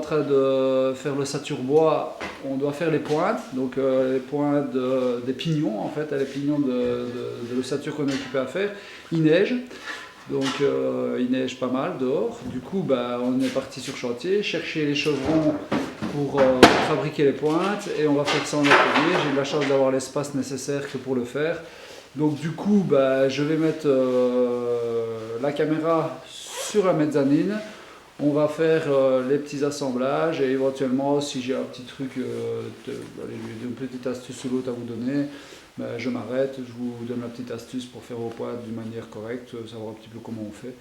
train de faire l'ossature bois, on doit faire les pointes, donc les pointes des pignons en fait, les pignons de l'ossature qu'on est occupé à faire. Il neige, donc il neige pas mal dehors. Du coup, on est parti sur chantier, chercher les chevrons pour fabriquer les pointes, et on va faire ça en atelier. J'ai eu la chance d'avoir l'espace nécessaire que pour le faire. Donc du coup, je vais mettre la caméra sur la mezzanine. On va faire les petits assemblages, et éventuellement, si j'ai un petit truc, une petite astuce ou l'autre à vous donner, je m'arrête, je vous donne la petite astuce pour faire vos pointes d'une manière correcte, savoir un petit peu comment on fait.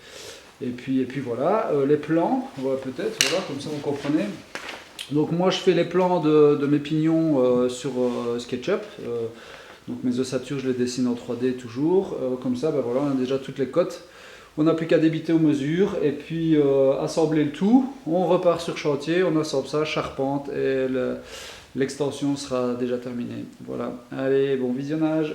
Et puis voilà, les plans, peut-être, voilà, comme ça vous comprenez. Donc moi je fais les plans de mes pignons sur SketchUp. Donc mes ossatures, je les dessine en 3D toujours. Comme ça, voilà, on a déjà toutes les cotes. On n'a plus qu'à débiter aux mesures et puis assembler le tout. On repart sur chantier, on assemble ça, charpente, et l'extension sera déjà terminée. Voilà, allez, bon visionnage.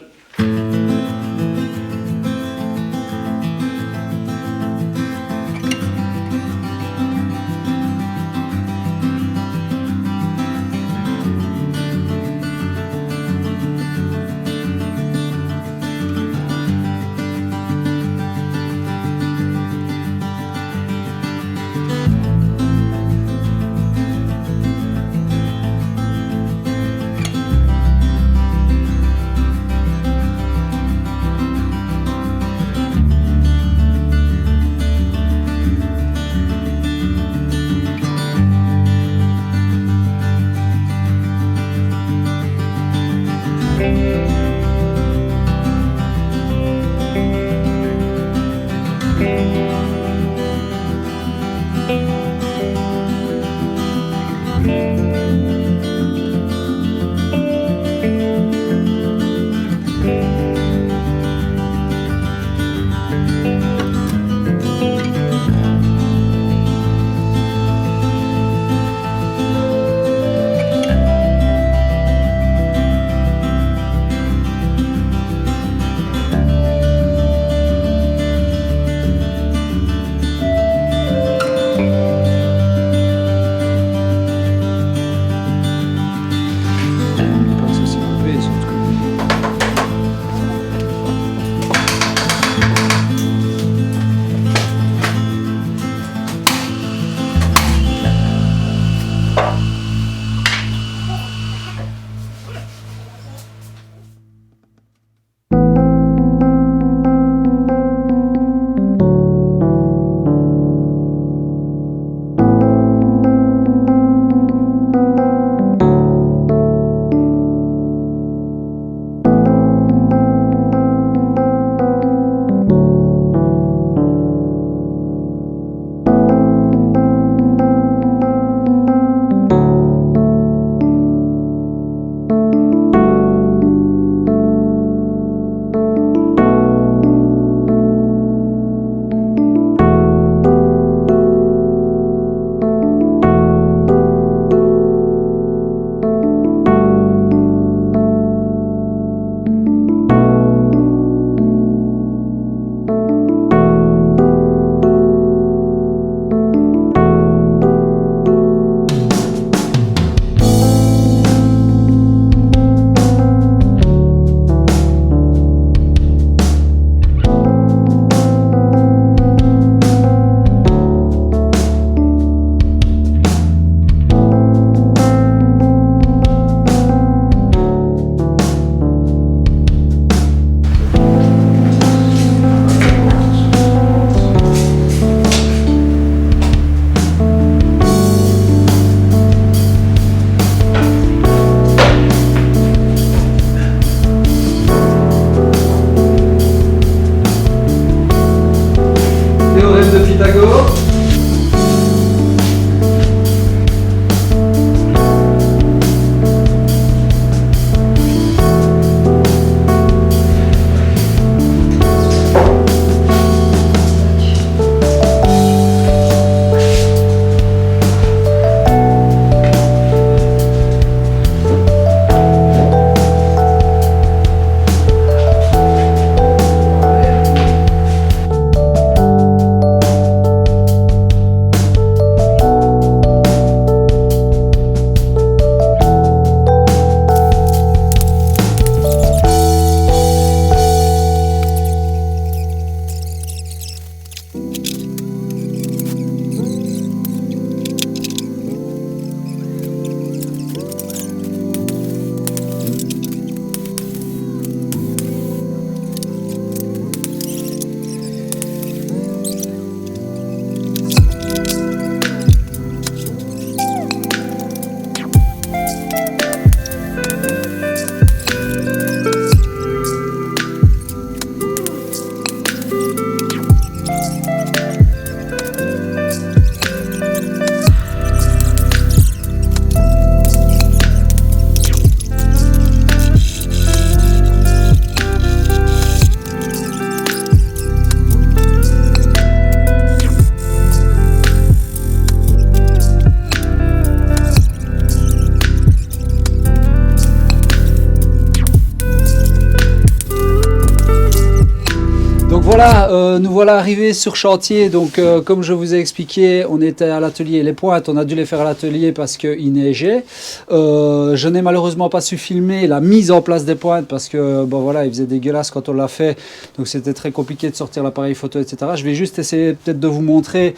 Voilà, nous voilà arrivés sur chantier. Donc, comme je vous ai expliqué, on était à l'atelier. Les pointes, on a dû les faire à l'atelier parce qu'il neigeait. Je n'ai malheureusement pas su filmer la mise en place des pointes parce que, bon voilà, il faisait dégueulasse quand on l'a fait. Donc, c'était très compliqué de sortir l'appareil photo, etc. Je vais juste essayer peut-être de vous montrer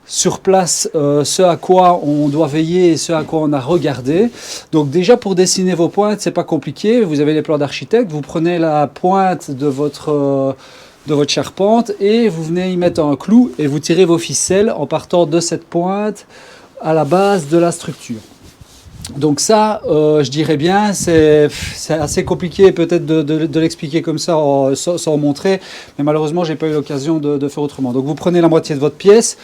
sur place ce à quoi on doit veiller et ce à quoi on a regardé. Donc déjà pour dessiner vos pointes, c'est pas compliqué. Vous avez les plans d'architecte, vous prenez la pointe de votre charpente et vous venez y mettre un clou et vous tirez vos ficelles en partant de cette pointe à la base de la structure. Donc ça, je dirais bien, c'est assez compliqué peut-être de l'expliquer comme ça sans montrer, mais malheureusement j'ai pas eu l'occasion de faire autrement. Donc vous prenez la moitié de votre pièce,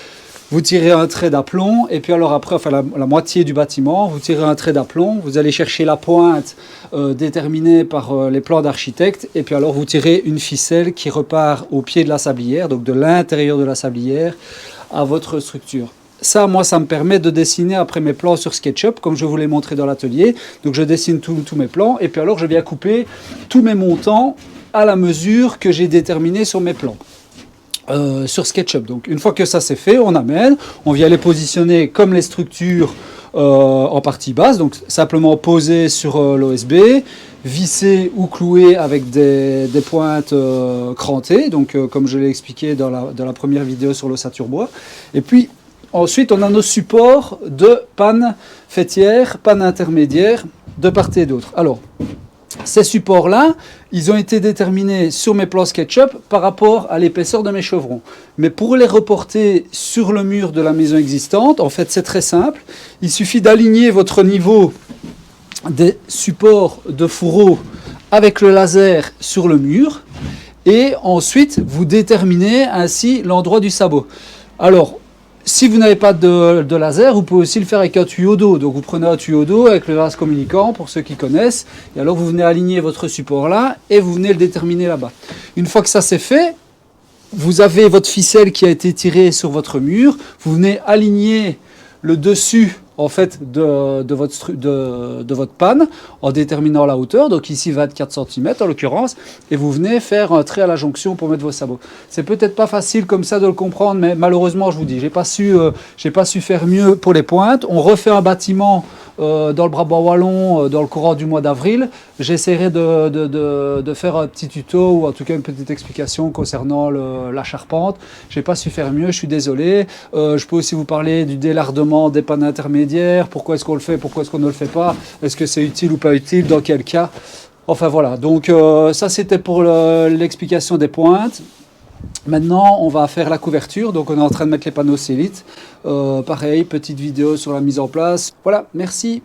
vous tirez un trait d'aplomb, et puis alors après, enfin la moitié du bâtiment, vous tirez un trait d'aplomb, vous allez chercher la pointe déterminée par les plans d'architecte, et puis alors vous tirez une ficelle qui repart au pied de la sablière, donc de l'intérieur de la sablière à votre structure. Ça, moi, ça me permet de dessiner après mes plans sur SketchUp, comme je vous l'ai montré dans l'atelier. Donc je dessine tous mes plans, et puis alors je viens couper tous mes montants à la mesure que j'ai déterminé sur mes plans. Sur SketchUp. Donc une fois que ça c'est fait, on amène, on vient les positionner comme les structures en partie basse, donc simplement poser sur l'OSB, visser ou clouer avec des pointes crantées, donc comme je l'ai expliqué dans la première vidéo sur l'ossature bois. Et puis ensuite on a nos supports de panne fêtière, panne intermédiaire, de part et d'autre. Alors ces supports-là, ils ont été déterminés sur mes plans SketchUp par rapport à l'épaisseur de mes chevrons. Mais pour les reporter sur le mur de la maison existante, en fait c'est très simple. Il suffit d'aligner votre niveau des supports de fourreau avec le laser sur le mur. Et ensuite, vous déterminez ainsi l'endroit du sabot. Alors, si vous n'avez pas de laser, vous pouvez aussi le faire avec un tuyau d'eau. Donc vous prenez un tuyau d'eau avec le vase communicant, pour ceux qui connaissent, et alors vous venez aligner votre support là, et vous venez le déterminer là-bas. Une fois que ça c'est fait, vous avez votre ficelle qui a été tirée sur votre mur, vous venez aligner le dessus en fait de votre panne en déterminant la hauteur, donc ici 24 cm en l'occurrence, et vous venez faire un trait à la jonction pour mettre vos sabots. C'est peut-être pas facile comme ça de le comprendre, mais malheureusement je vous dis, j'ai pas su faire mieux pour les pointes. On refait un bâtiment dans le Brabant wallon dans le courant du mois d'avril. J'essaierai de faire un petit tuto ou en tout cas une petite explication concernant la charpente. J'ai pas su faire mieux, je suis désolé. Je peux aussi vous parler du délardement des pannes intermédiaires, pourquoi est-ce qu'on le fait, pourquoi est-ce qu'on ne le fait pas, est-ce que c'est utile ou pas utile, dans quel cas. Enfin voilà, donc ça c'était pour l'explication des pointes. Maintenant, on va faire la couverture, donc on est en train de mettre les panneaux Célite. Pareil, petite vidéo sur la mise en place. Voilà, merci.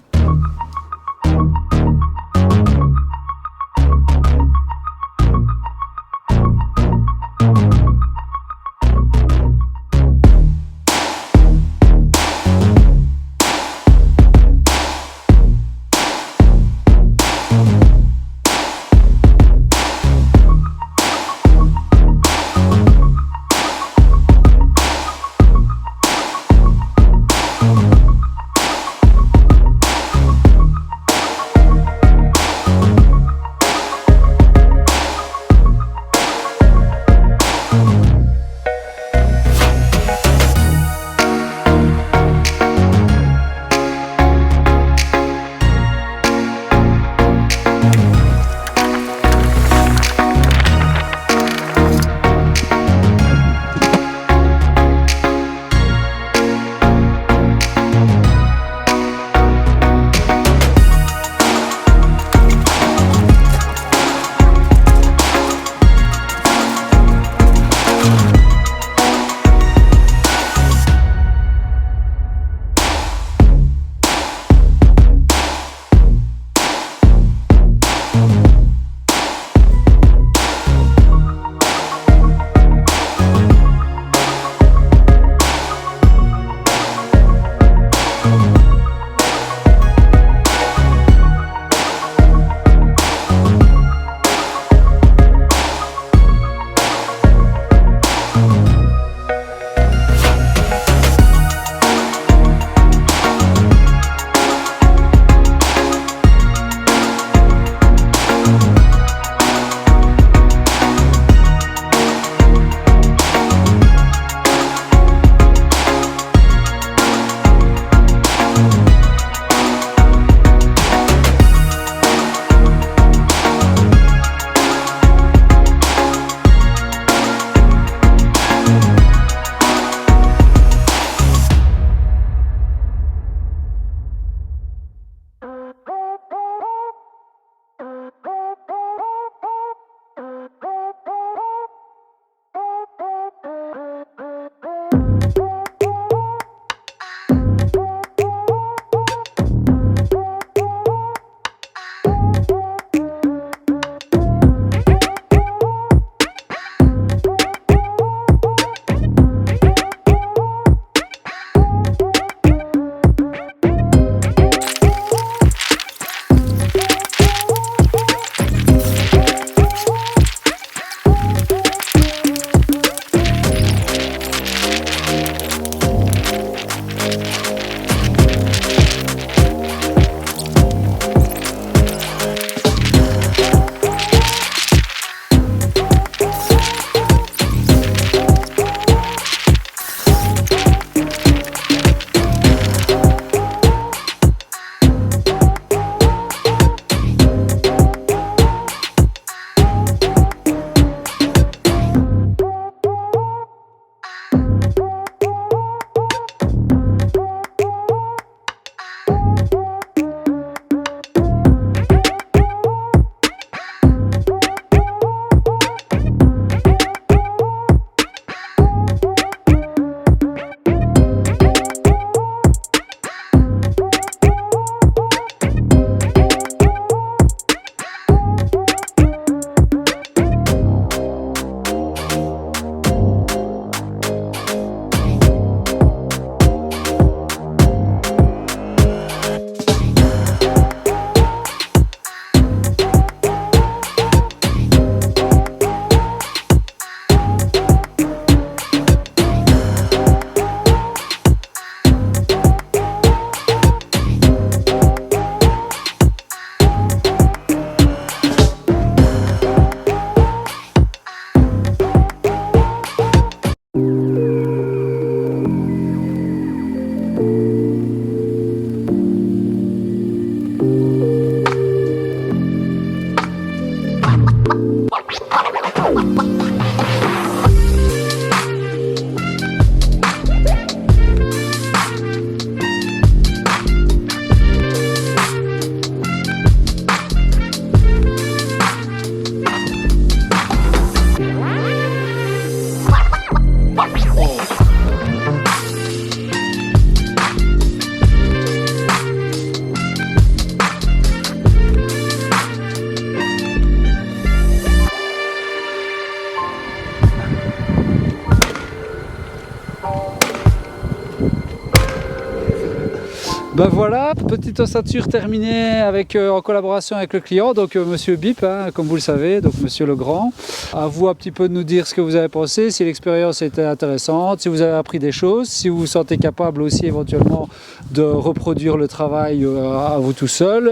Ben voilà, petite ossature terminée avec, en collaboration avec le client, donc Monsieur Bip, hein, comme vous le savez, donc Monsieur Legrand. À vous un petit peu de nous dire ce que vous avez pensé, si l'expérience était intéressante, si vous avez appris des choses, si vous vous sentez capable aussi éventuellement de reproduire le travail à vous tout seul,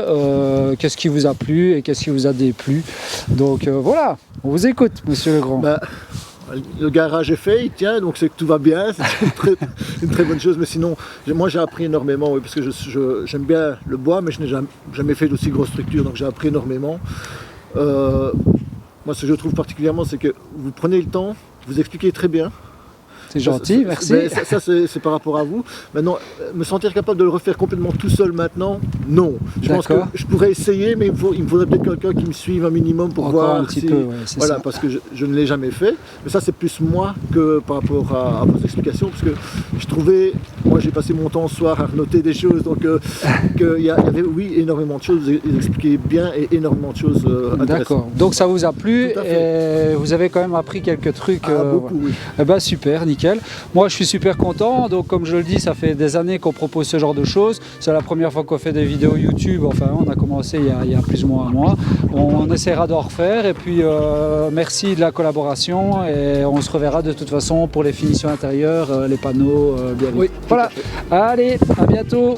qu'est-ce qui vous a plu et qu'est-ce qui vous a déplu. Donc voilà, on vous écoute, Monsieur Legrand. Bah, le garage est fait, il tient, donc c'est que tout va bien, c'est une très bonne chose. Mais sinon, moi j'ai appris énormément, oui, parce que j'aime bien le bois, mais je n'ai jamais fait d'aussi grosse structure, donc j'ai appris énormément. Moi, ce que je trouve particulièrement, c'est que vous prenez le temps, vous expliquez très bien. C'est gentil, merci. Ça c'est par rapport à vous. Maintenant, me sentir capable de le refaire complètement tout seul maintenant, non. Je pense que je pourrais essayer, mais il me faudrait peut-être quelqu'un qui me suive un minimum pour encore voir un petit peu, ouais, voilà, ça. parce que je ne l'ai jamais fait. Mais ça, c'est plus moi que par rapport à vos explications, parce que je trouvais, moi j'ai passé mon temps ce soir à noter des choses, donc qu'il y avait, oui, énormément de choses, vous expliquez bien et énormément de choses intéressantes. D'accord, donc ça vous a plu et vous avez quand même appris quelques trucs. Beaucoup, oui. Eh ben, super, nickel. Moi je suis super content, donc comme je le dis, ça fait des années qu'on propose ce genre de choses. C'est la première fois qu'on fait des vidéos YouTube, enfin on a commencé il y a plus ou moins un mois. On essaiera d'en refaire et puis merci de la collaboration et on se reverra de toute façon pour les finitions intérieures, les panneaux, bien vite. Oui, voilà, allez, à bientôt.